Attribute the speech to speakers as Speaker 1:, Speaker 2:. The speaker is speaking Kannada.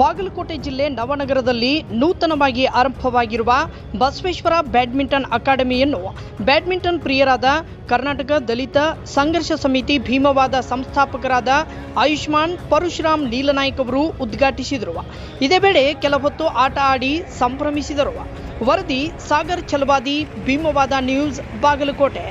Speaker 1: ಬಾಗಲಕೋಟೆ ಜಿಲ್ಲೆ ನವನಗರದಲ್ಲಿ ನೂತನವಾಗಿ ಆರಂಭವಾಗಿರುವ ಬಸವೇಶ್ವರ ಬ್ಯಾಡ್ಮಿಂಟನ್ ಅಕಾಡೆಮಿಯನ್ನು ಬ್ಯಾಡ್ಮಿಂಟನ್ ಪ್ರಿಯರಾದ ಕರ್ನಾಟಕ ದಲಿತ ಸಂಘರ್ಷ ಸಮಿತಿ ಭೀಮವಾದ ಸಂಸ್ಥಾಪಕರಾದ ಆಯುಷ್ಮಾನ್ ಪರಶುರಾಮ್ ನೀಲನಾಯ್ಕ ಅವರು ಉದ್ಘಾಟಿಸಿದರು. ಇದೇ ವೇಳೆ ಕೆಲ ಹೊತ್ತು ಆಟ ಆಡಿ ಸಂಭ್ರಮಿಸಿದರು. ವರದಿ ಸಾಗರ್ ಛಲವಾದಿ, ಭೀಮವಾದ ನ್ಯೂಸ್, ಬಾಗಲಕೋಟೆ.